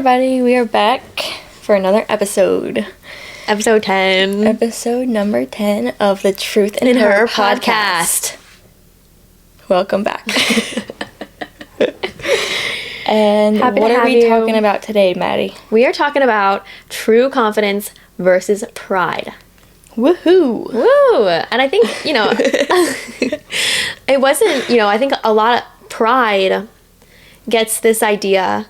everybody, we are back for another episode. Episode 10. Episode number 10 of the Truth in Her podcast. Welcome back. And what are we talking about today, Maddie? We are talking about true confidence versus pride. Woohoo! Woo! And I think, it wasn't, I think a lot of pride gets this idea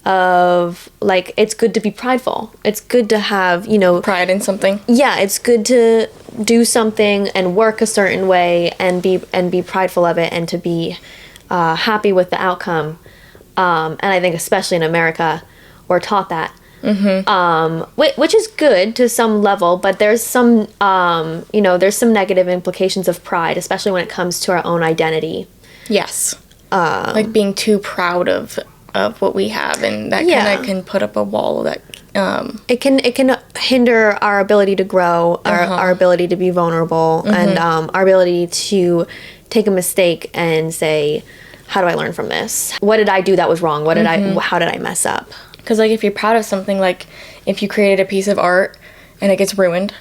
of, like, it's good to be prideful. It's good to have, pride in something. Yeah, it's good to do something and work a certain way and be prideful of it and to be happy with the outcome. And I think especially in America, we're taught that. Mm-hmm. Which is good to some level, but there's some, there's some negative implications of pride, especially when it comes to our own identity. Yes. Like being too proud of what we have, and that kind of can put up a wall that it can hinder our ability to grow, our ability to be vulnerable, and our ability to take a mistake and say, how do I learn from this? What did I do that was wrong? How did I mess up? Because, like, if you're proud of something, like if you created a piece of art and it gets ruined,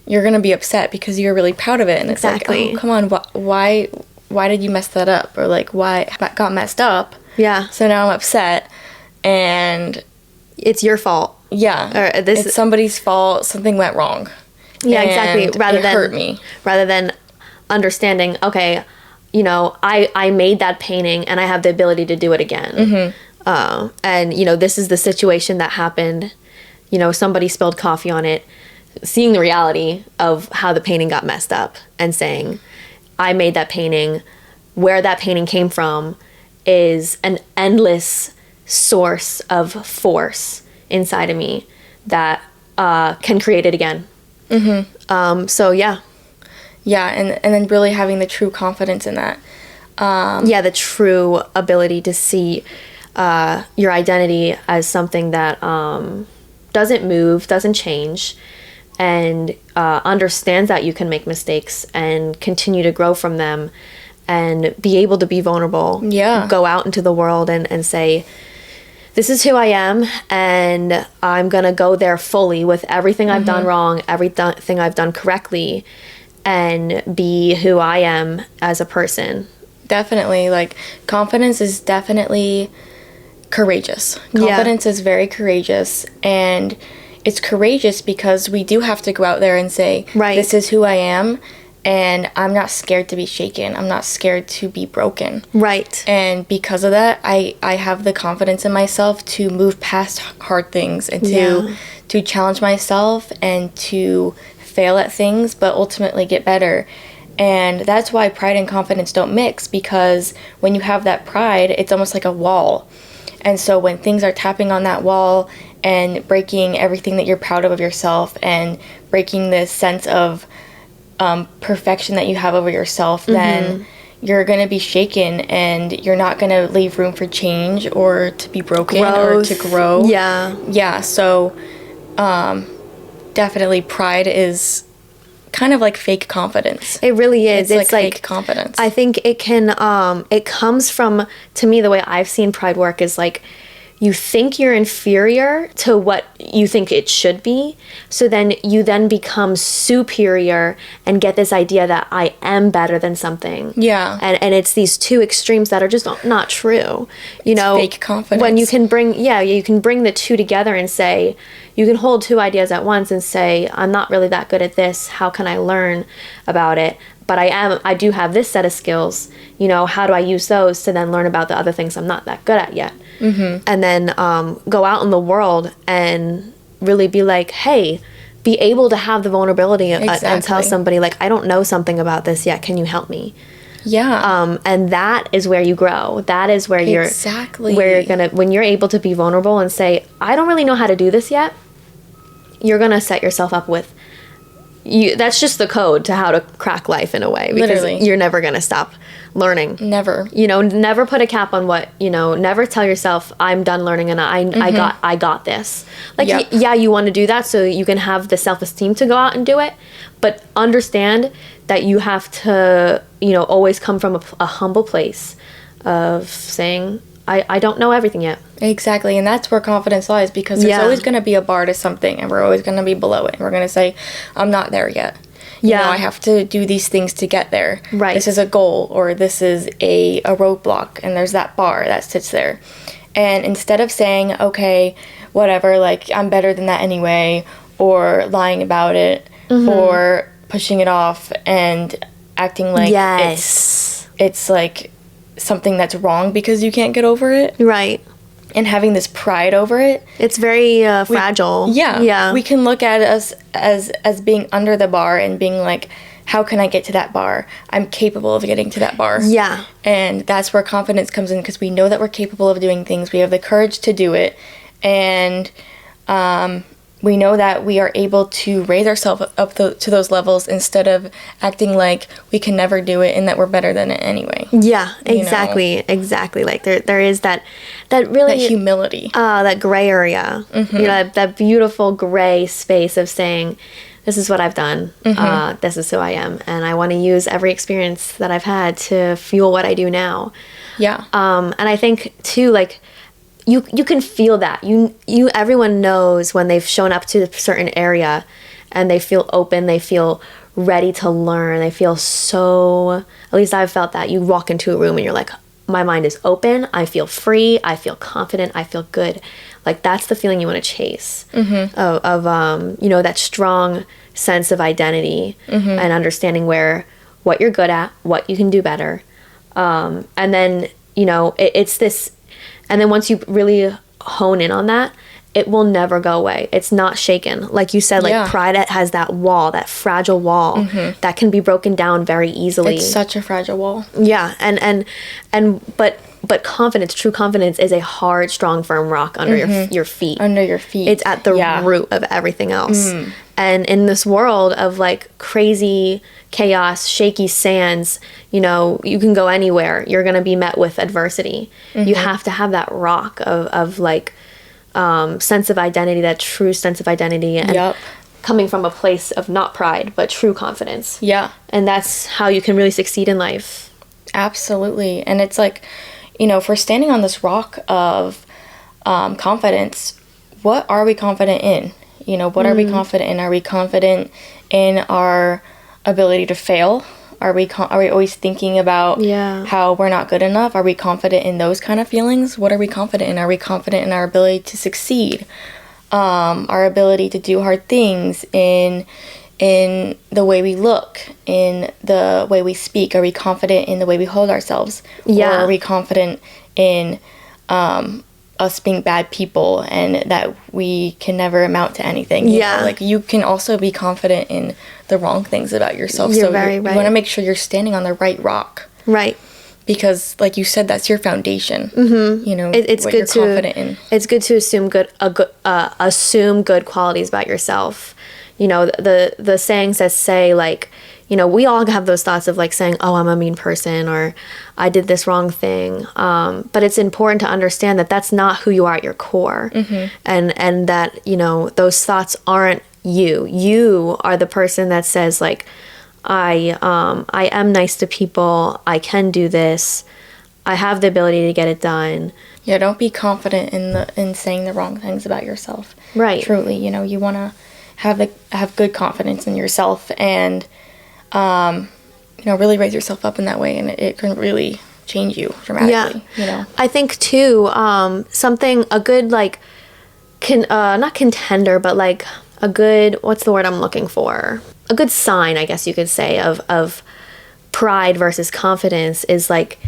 you're gonna be upset because you're really proud of it, and it's like, oh, come on, why did you mess that up? Or like, why that got messed up? Yeah. So now I'm upset, and it's your fault. Yeah. Or it's somebody's fault. Something went wrong. Yeah, exactly. It hurt me. Rather than understanding, okay, I made that painting and I have the ability to do it again. Mm-hmm. And this is the situation that happened. Somebody spilled coffee on it. Seeing the reality of how the painting got messed up and saying, I made that painting. Where that painting came from is an endless source of force inside of me that can create it again. Mm-hmm. So yeah. Yeah, and then really having the true confidence in that. The true ability to see your identity as something that doesn't move, doesn't change, and understands that you can make mistakes and continue to grow from them and be able to be vulnerable. Yeah. Go out into the world and say, this is who I am, and I'm going to go there fully with everything I've done wrong, everything I've done correctly, and be who I am as a person. Definitely. Like, confidence is definitely courageous. Confidence is very courageous, and it's courageous because we do have to go out there and say, this is who I am, and I'm not scared to be shaken. I'm not scared to be broken. Right. And because of that, I have the confidence in myself to move past hard things and to challenge myself and to fail at things, but ultimately get better. And that's why pride and confidence don't mix, because when you have that pride, it's almost like a wall. And so when things are tapping on that wall and breaking everything that you're proud of yourself and breaking this sense of perfection that you have over yourself, then you're going to be shaken and you're not going to leave room for change or to be broken or to grow. Yeah. So definitely pride is kind of like fake confidence. It really is. It's like fake confidence. I think it can, it comes from, to me, the way I've seen pride work is like, you think you're inferior to what you think it should be. So then you become superior and get this idea that I am better than something. Yeah. And it's these two extremes that are just not true. It's fake confidence. When you can you can bring the two together and say, you can hold two ideas at once and say, I'm not really that good at this. How can I learn about it? But I do have this set of skills. How do I use those to then learn about the other things I'm not that good at yet? Mm-hmm. And then go out in the world and really be like, hey, be able to have the vulnerability and tell somebody, like, I don't know something about this yet. Can you help me? Yeah. And that is where you grow. That is where you're when you're able to be vulnerable and say, I don't really know how to do this yet, you're going to set yourself up with that's just the code to how to crack life in a way, because literally you're never going to stop learning. Never. Never put a cap on what, never tell yourself I'm done learning and I got this. Like, you want to do that so you can have the self-esteem to go out and do it, but understand that you have to, always come from a humble place of saying, I don't know everything yet. Exactly, and that's where confidence lies, because there's always going to be a bar to something, and we're always going to be below it, and we're going to say, I'm not there yet. You know, I have to do these things to get there. Right. This is a goal, or this is a roadblock, and there's that bar that sits there. And instead of saying, okay, whatever, like, I'm better than that anyway, or lying about it, or pushing it off and acting like it's like something that's wrong because you can't get over it. Right. And having this pride over it. It's very fragile. Yeah. We can look at us as being under the bar and being like, how can I get to that bar? I'm capable of getting to that bar. Yeah. And that's where confidence comes in, because we know that we're capable of doing things. We have the courage to do it. And we know that we are able to raise ourselves up to those levels instead of acting like we can never do it and that we're better than it anyway. Yeah, exactly. You know? Exactly. Like there is that really... That humility. That gray area. You know, that beautiful gray space of saying, this is what I've done. This is who I am. And I want to use every experience that I've had to fuel what I do now. Yeah. And I think, too, like... You can feel that. Everyone knows when they've shown up to a certain area and they feel open, they feel ready to learn, they feel so, at least I've felt that. You walk into a room and you're like, my mind is open, I feel free, I feel confident, I feel good. Like, that's the feeling you want to chase of you know, that strong sense of identity and understanding what you're good at, what you can do better. And then, you know, it's this. And then once you really hone in on that, it will never go away. It's not shaken. Like you said, like pride has that wall, that fragile wall that can be broken down very easily. It's such a fragile wall. Yeah. But confidence, true confidence, is a hard, strong, firm rock under your feet. Under your feet. It's at the root of everything else. And in this world of like crazy chaos, shaky sands, you know, you can go anywhere. You're going to be met with adversity. You have to have that rock of like sense of identity, that true sense of identity. And coming from a place of not pride, but true confidence. Yeah. And that's how you can really succeed in life. Absolutely. And it's like, you know, if we're standing on this rock of confidence, what are we confident in? You know, what are we confident in? Are we confident in our ability to fail? Are we always thinking about how we're not good enough? Are we confident in those kind of feelings? What are we confident in? Are we confident in our ability to succeed? Our ability to do hard things, in the way we look, in the way we speak? Are we confident in the way we hold ourselves? Or are we confident in us being bad people and that we can never amount to anything? You know? Like, you can also be confident in the wrong things about yourself. You're very right. You want to make sure you're standing on the right rock. Right. Because, like you said, that's your foundation. You know, it's what good you're confident in. It's good to assume good qualities about yourself. You know, the sayings that say, like, you know, we all have those thoughts of like saying, oh, I'm a mean person, or I did this wrong thing. But it's important to understand that that's not who you are at your core. And that, you know, those thoughts aren't you. You are the person that says, like, I am nice to people. I can do this. I have the ability to get it done. Yeah, don't be confident in saying the wrong things about yourself. Right. Truly, you know, you want to have good confidence in yourself, and you know, really raise yourself up in that way, and it can really change you dramatically. You know, I think too, a good, like, not contender, but like a good, what's the word I'm looking for? A good sign, I guess you could say, of pride versus confidence is like,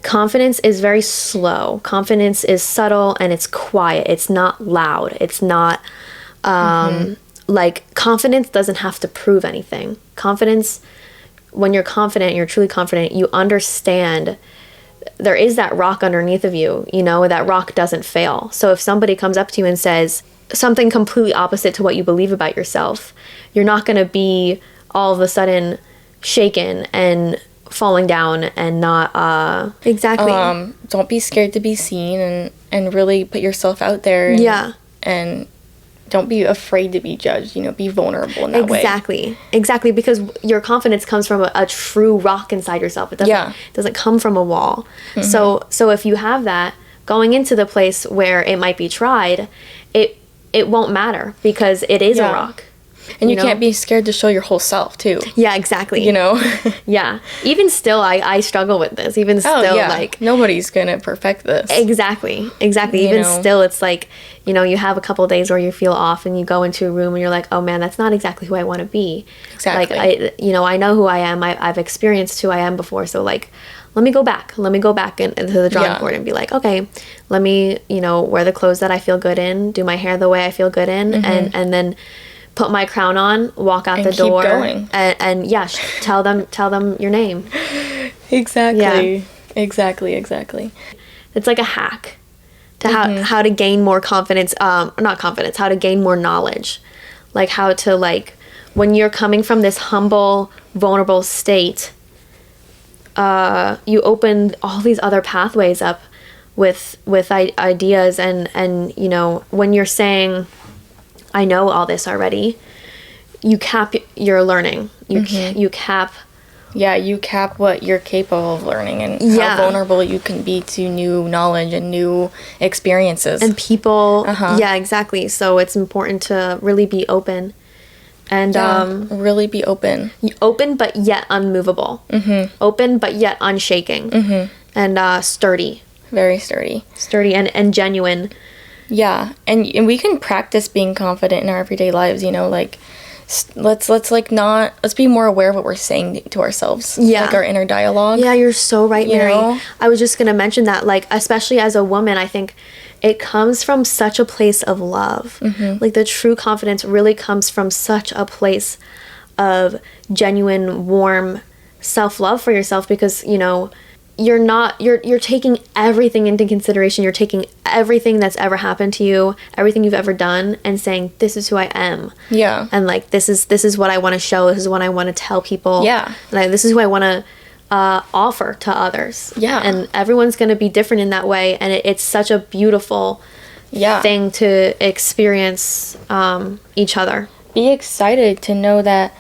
confidence is very slow. Confidence is subtle and it's quiet. It's not loud. It's not like, confidence doesn't have to prove anything. Confidence, when you're confident, you're truly confident, you understand there is that rock underneath of you, you know, that rock doesn't fail. So if somebody comes up to you and says something completely opposite to what you believe about yourself, you're not going to be all of a sudden shaken and falling down and not exactly. Don't be scared to be seen, and really put yourself out there. And don't be afraid to be judged. You know, be vulnerable in that way. Exactly, because your confidence comes from a true rock inside yourself. It doesn't come from a wall. So if you have that going into the place where it might be tried, it won't matter because it is a rock. And you can't be scared to show your whole self, too. Yeah, exactly. You know? Yeah. Even still, I struggle with this. Even still, like... Nobody's gonna perfect this. Exactly. Even still, it's like, you know, you have a couple of days where you feel off and you go into a room and you're like, oh, man, that's not exactly who I want to be. Exactly. Like, I know who I am. I've experienced who I am before. So, like, let me go back into the drawing board and be like, okay, let me, you know, wear the clothes that I feel good in, do my hair the way I feel good in, and then... put my crown on, walk out the door, and tell them your name. Exactly. Yeah. Exactly. It's like a hack to how to gain more confidence. Not confidence. How to gain more knowledge, like how to like when you're coming from this humble, vulnerable state. You open all these other pathways up with ideas and you know when you're saying, I know all this already, you cap your learning. You cap... Yeah, you cap what you're capable of learning and how vulnerable you can be to new knowledge and new experiences. And people... Yeah, exactly. So it's important to really be open. And really be open. Open, but yet unmovable. Open, but yet unshaking. And sturdy. Very sturdy. Sturdy and genuine. Yeah, and we can practice being confident in our everyday lives, you know, like, let's be more aware of what we're saying to ourselves. Yeah. Like our inner dialogue. Yeah, you're so right, Mary. You know? I was just going to mention that, like, especially as a woman, I think it comes from such a place of love. Like, the true confidence really comes from such a place of genuine, warm self-love for yourself because, you know, you're taking everything into consideration. You're taking everything that's ever happened to you, everything you've ever done, and saying, this is who I am. Yeah. And like, this is what I want to show. This is what I want to tell people. Yeah. And this is who I want to offer to others. Yeah. And everyone's going to be different in that way. And it's such a beautiful thing to experience each other. Be excited to know that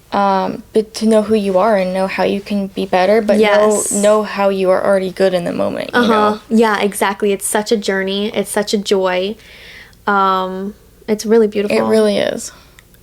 but to know who you are and know how you can be better, but know how you are already good in the moment, you know? Yeah, exactly. It's such a journey. It's such a joy. It's really beautiful. It really is.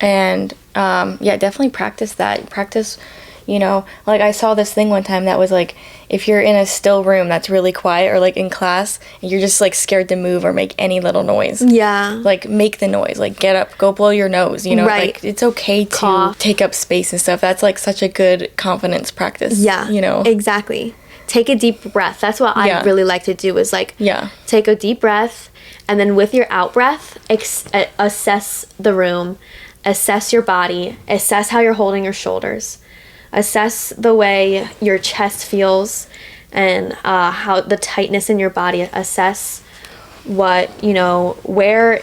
And, definitely practice that. Practice, you know, like I saw this thing one time that was like, if you're in a still room that's really quiet or like in class and you're just like scared to move or make any little noise. Yeah. Like make the noise, like get up, go blow your nose, you know, like it's okay to take up space and stuff. That's like such a good confidence practice. Yeah. You know? Exactly. Take a deep breath. That's what I really like to do is like take a deep breath and then with your out breath, assess the room, assess your body, assess how you're holding your shoulders. Assess the way your chest feels and how the tightness in your body. Assess what, you know, where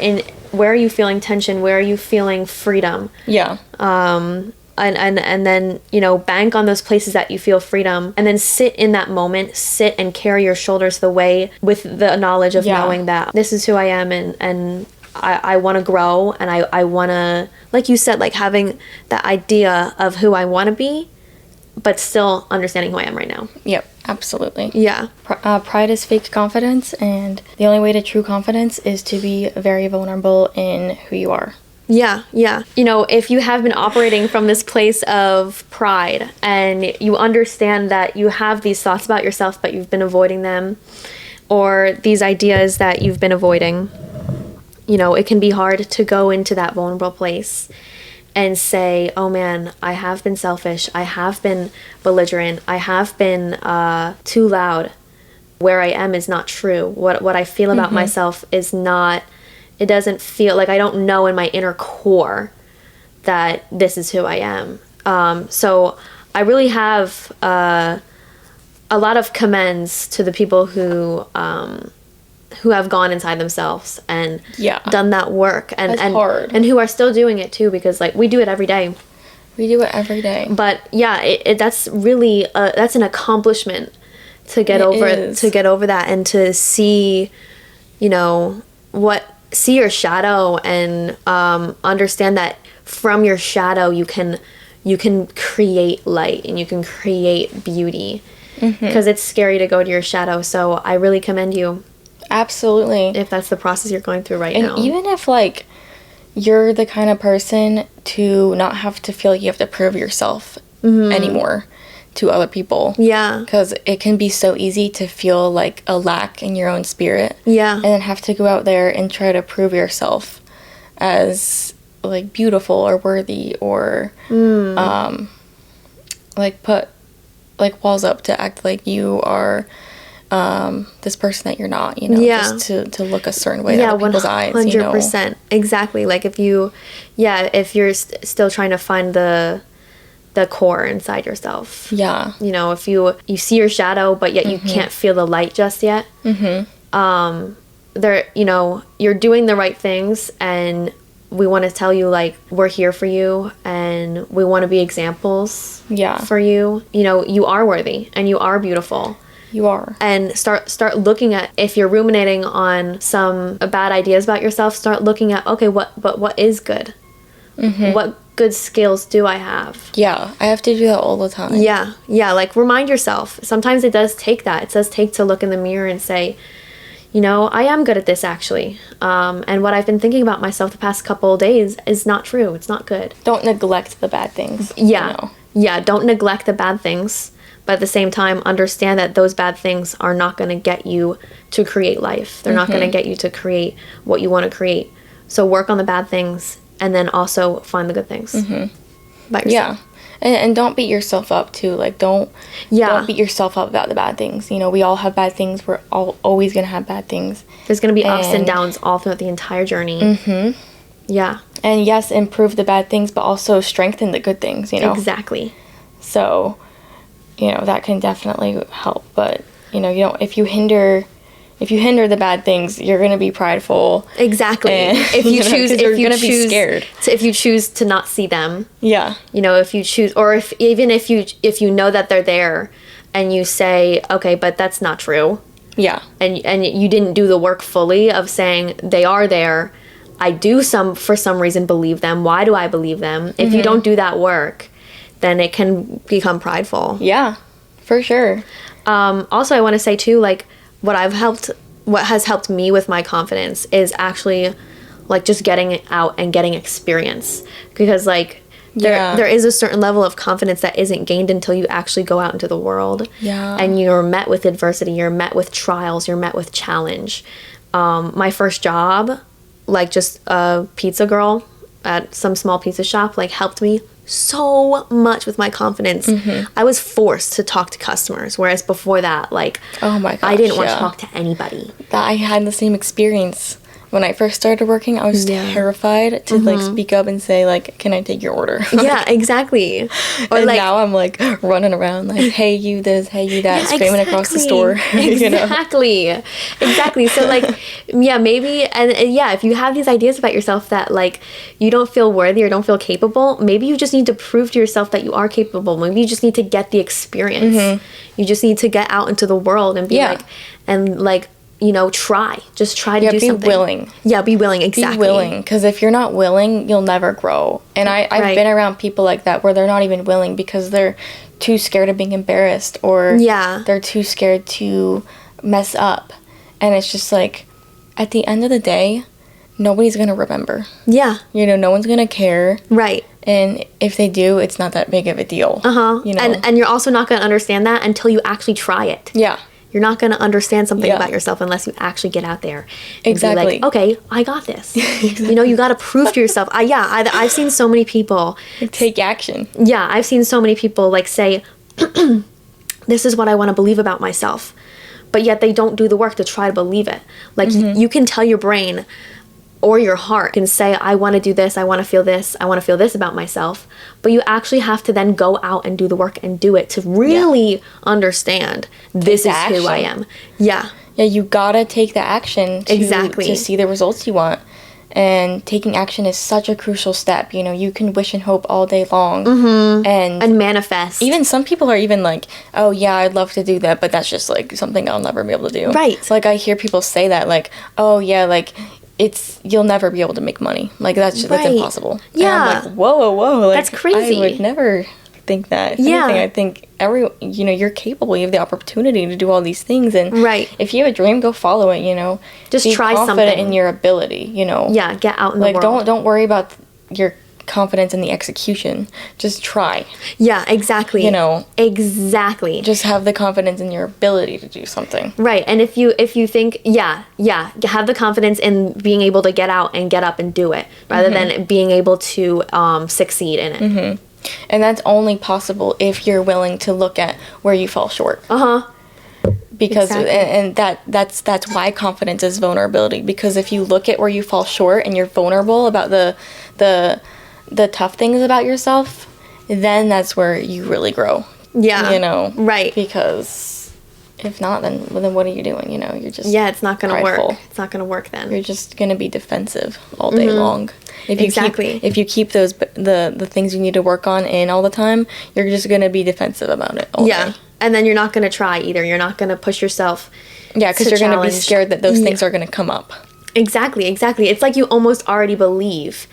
are you feeling tension? Where are you feeling freedom? Yeah. And then, you know, bank on those places that you feel freedom and then sit in that moment, sit and carry your shoulders the way with the knowledge of knowing that this is who I am and I want to grow and I want to, like you said, like having that idea of who I want to be, but still understanding who I am right now. Yep, absolutely. Yeah. Pride is fake confidence, and the only way to true confidence is to be very vulnerable in who you are. Yeah. You know, if you have been operating from this place of pride and you understand that you have these thoughts about yourself, but you've been avoiding them, or these ideas that you've been avoiding, you know, it can be hard to go into that vulnerable place and say, oh man, I have been selfish, I have been belligerent, I have been too loud. Where I am is not true. What I feel about myself is not, it doesn't feel like I don't know in my inner core that this is who I am. So I really have a lot of commends to the people who have gone inside themselves and done that work and hard. And who are still doing it too, because like we do it every day. We do it every day. But yeah, that's really that's an accomplishment to get over that and to see, you know, see your shadow and understand that from your shadow you can create light and you can create beauty, because it's scary to go to your shadow. So I really commend you. Absolutely. If that's the process you're going through right now. And even if, like, you're the kind of person to not have to feel like you have to prove yourself anymore to other people. Yeah. Because it can be so easy to feel like a lack in your own spirit. Yeah. And then have to go out there and try to prove yourself as, like, beautiful or worthy or, like, put, like, walls up to act like you are this person that you're not, you know, just to look a certain way out of people's eyes, you know. 100%. Exactly. Like, if you're still trying to find the core inside yourself. Yeah. You know, if you see your shadow, but yet you can't feel the light just yet. There, you know, you're doing the right things, and we want to tell you, like, we're here for you, and we want to be examples for you. You know, you are worthy, and you are beautiful. You are. And start looking at, if you're ruminating on some bad ideas about yourself, start looking at, okay, what is good? What good skills do I have? Yeah, I have to do that all the time. Yeah, like, remind yourself. Sometimes it does take that. It does take to look in the mirror and say, you know, I am good at this, actually. And what I've been thinking about myself the past couple of days is not true. It's not good. Don't neglect the bad things. Yeah. You know? Yeah, don't neglect the bad things. But at the same time, understand that those bad things are not going to get you to create life. They're not going to get you to create what you want to create. So work on the bad things, and then also find the good things by yourself. Yeah. And don't beat yourself up, too. Like, don't beat yourself up about the bad things. You know, we all have bad things. We're always going to have bad things. There's going to be ups and downs all throughout the entire journey. Yeah. And, yes, improve the bad things, but also strengthen the good things, you know? Exactly. So, you know, that can definitely help. But, you know, if you hinder the bad things, you're going to be prideful. Exactly. And, if you choose, you're going to be scared. If you choose to not see them. Yeah. You know, if you choose, or if you know that they're there, and you say, okay, but that's not true. Yeah. And you didn't do the work fully of saying they are there. I do for some reason believe them. Why do I believe them? If you don't do that work, then it can become prideful. Yeah, for sure. Also, I want to say too, like, what has helped me with my confidence is actually, like, just getting out and getting experience. Because, like, there is a certain level of confidence that isn't gained until you actually go out into the world. Yeah. And you're met with adversity, you're met with trials, you're met with challenge. My first job, like, just a pizza girl at some small pizza shop, like, helped me so much with my confidence. I was forced to talk to customers, whereas before that, like, oh my gosh, I didn't want to talk to anybody. I had the same experience. When I first started working, I was terrified to, like, speak up and say, like, can I take your order? Yeah, exactly. Or, and like, now I'm, like, running around, like, hey, you this, hey, you that, screaming across the store. Exactly. You know? Exactly. So, like, yeah, maybe, and if you have these ideas about yourself that, like, you don't feel worthy or don't feel capable, maybe you just need to prove to yourself that you are capable. Maybe you just need to get the experience. You just need to get out into the world and be like, you know, just try to do something. Be willing. Yeah, be willing, exactly. Be willing, because if you're not willing, you'll never grow. And I've been around people like that where they're not even willing because they're too scared of being embarrassed, or they're too scared to mess up. And it's just like, at the end of the day, nobody's going to remember. Yeah. You know, no one's going to care. Right. And if they do, it's not that big of a deal. You know? And you're also not going to understand that until you actually try it. Yeah. You're not going to understand something about yourself unless you actually get out there and be like, okay, I got this. You know, you got to prove to yourself. I've seen so many people take action. Yeah, I've seen so many people, like, say, this is what I want to believe about myself, but yet they don't do the work to try to believe it. Like, you can tell your brain or your heart can say, I want to do this, I want to feel this, I want to feel this about myself. But you actually have to then go out and do the work and do it to really understand this is who I am. Yeah. Yeah, you gotta take the action to see the results you want. And taking action is such a crucial step. You know, you can wish and hope all day long. And manifest. Even some people are even like, oh, yeah, I'd love to do that, but that's just, like, something I'll never be able to do. Right. So, like, I hear people say that, like, oh, yeah, like, you'll never be able to make money. Like, that's impossible. Yeah. And I'm like, whoa. Like, that's crazy. I would never think that. If Yeah. anything, I think you're capable. You have the opportunity to do all these things, and Right. if you have a dream, go follow it. Just be try confident something. in your ability. Yeah, get out in the like world. don't worry about your confidence in the execution. Just try. Yeah, exactly. Exactly. Just have the confidence in your ability to do something. Right. And if you think, have the confidence in being able to get out and get up and do it rather than being able to succeed in it. And that's only possible if you're willing to look at where you fall short. Because Exactly. and that's why confidence is vulnerability, because if you look at where you fall short and you're vulnerable about the tough things about yourself, then that's where you really grow. Yeah. Right. Because if not, then what are you doing? You're just It's not going to prideful. work. It's not going to work then. You're just going to be defensive all day long. Exactly. If you keep those the things you need to work on in all the time, you're just going to be defensive about it all day. And then you're not going to try either. You're not going to push yourself. Yeah, because to you're going to be challenge. scared that those things are going to come up. Exactly. It's like you almost already believe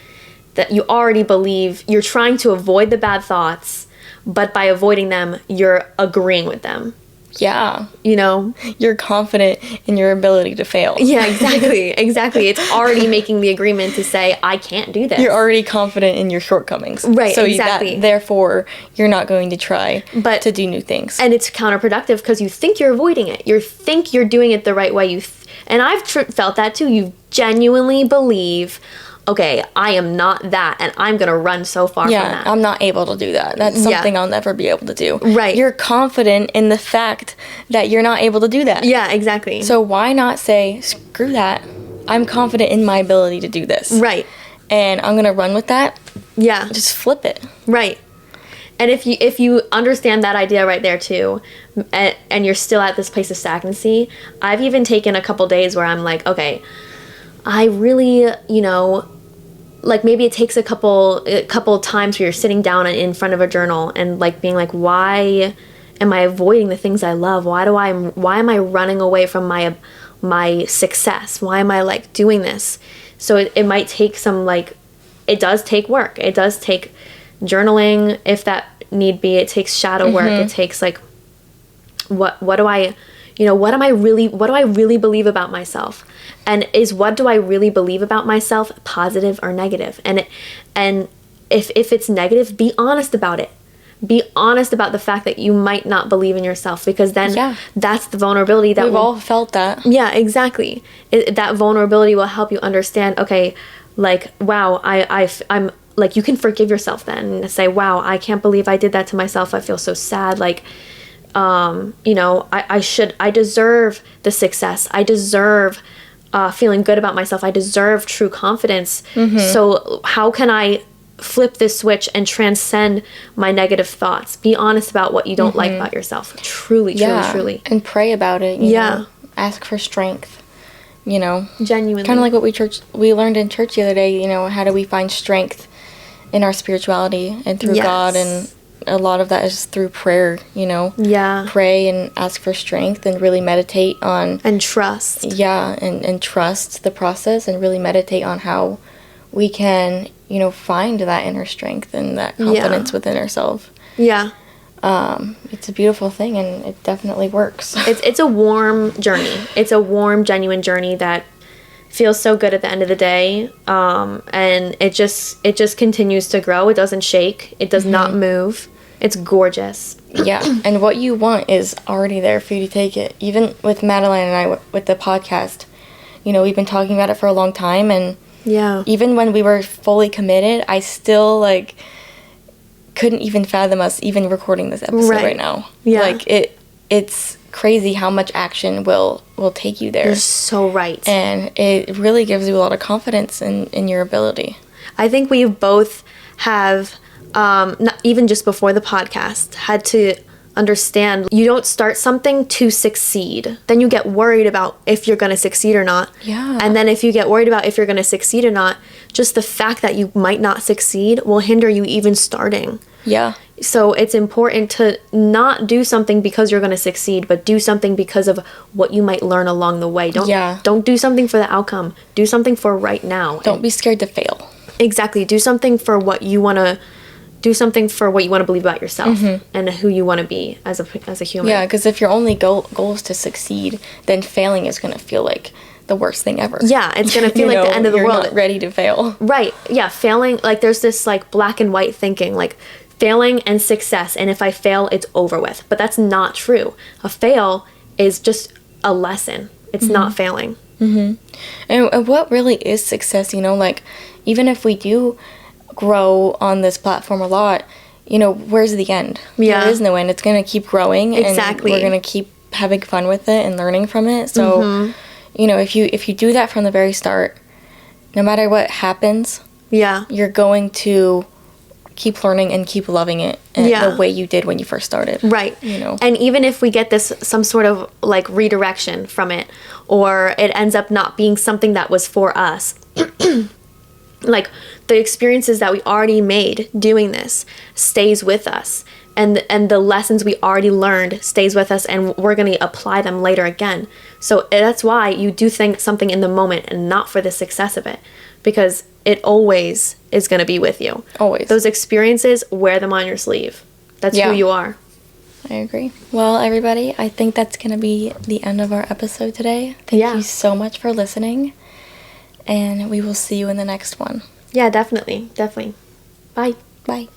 that you're trying to avoid the bad thoughts, but by avoiding them, you're agreeing with them. Yeah. You're confident in your ability to fail. Yeah, exactly. It's already making the agreement to say, I can't do this. You're already confident in your shortcomings. Right, so exactly. Therefore, you're not going to try to do new things. And it's counterproductive because you think you're avoiding it. You think you're doing it the right way. And I've felt that too. You genuinely believe, okay, I am not that, and I'm going to run so far from that. I'm not able to do that. That's something I'll never be able to do. Right. You're confident in the fact that you're not able to do that. Yeah, exactly. So why not say, screw that. I'm confident in my ability to do this. Right. And I'm going to run with that. Yeah. Just flip it. Right. And if you understand that idea right there too, and you're still at this place of stagnancy, I've even taken a couple days where I'm like, okay, I really, like maybe it takes a couple times where you're sitting down in front of a journal and like being like, why am I avoiding the things I love? Why am I running away from my success? Why am I like doing this? So it might take it does take work. It does take journaling if that need be. It takes shadow work. It takes like, what do I really believe about myself? And what do I really believe about myself positive or negative? And if it's negative, be honest about it. Be honest about the fact that you might not believe in yourself, because then that's the vulnerability that we've all felt that. Yeah, exactly. That vulnerability will help you understand, okay, like, wow, I'm like, you can forgive yourself then and say, wow, I can't believe I did that to myself. I feel so sad. Like, I deserve the success. I deserve feeling good about myself. I deserve true confidence. So how can I flip this switch and transcend my negative thoughts? Be honest about what you don't like about yourself. Truly. And pray about it. You know? Ask for strength. Genuinely. Kind of like what we learned in church the other day. How do we find strength in our spirituality and through God? And a lot of that is through prayer. Pray and ask for strength and really meditate on and trust. And trust the process and really meditate on how we can find that inner strength and that confidence within ourselves. It's a beautiful thing, and it definitely works. It's a warm journey. It's a warm, genuine journey that feels so good at the end of the day. And it just continues to grow. It doesn't shake. It does not move. It's gorgeous. And what you want is already there for you to take it. Even with Madeline and I, with the podcast, we've been talking about it for a long time, and even when we were fully committed, I still couldn't even fathom us even recording this episode right now. It's crazy how much action will take you there. You're so right. And it really gives you a lot of confidence in your ability. I think we both have, not even just before the podcast, had to understand you don't start something to succeed. Then you get worried about if you're going to succeed or not. And then if you get worried about if you're going to succeed or not, just the fact that you might not succeed will hinder you even starting. So it's important to not do something because you're going to succeed, but do something because of what you might learn along the way. Don't do something for the outcome. Do something for right now. Don't be scared to fail. Exactly. Do something for what you want to do something for what you want to believe about yourself and who you want to be as a human. Yeah, because if your only goal is to succeed, then failing is going to feel like the worst thing ever. Yeah, it's going to feel like the end of the you're world. Not ready to fail. Right. Yeah, failing, like there's this like black and white thinking, like failing and success, and if I fail, it's over with. But that's not true. A fail is just a lesson. It's not failing. And what really is success, like even if we do grow on this platform a lot, where's the end? Yeah. There is no end. It's going to keep growing. Exactly. And we're going to keep having fun with it and learning from it. So, if you do that from the very start, no matter what happens, you're going to keep learning and keep loving it the way you did when you first started. Right. And even if we get some sort of like redirection from it, or it ends up not being something that was for us, like the experiences that we already made doing this stays with us, and the lessons we already learned stays with us, and we're going to apply them later again. So that's why you do think something in the moment and not for the success of it, because it always is going to be with you. Always. Those experiences, wear them on your sleeve. That's who you are. I agree. Well, everybody, I think that's going to be the end of our episode today. Thank you so much for listening, and we will see you in the next one. Yeah, definitely. Definitely. Bye. Bye.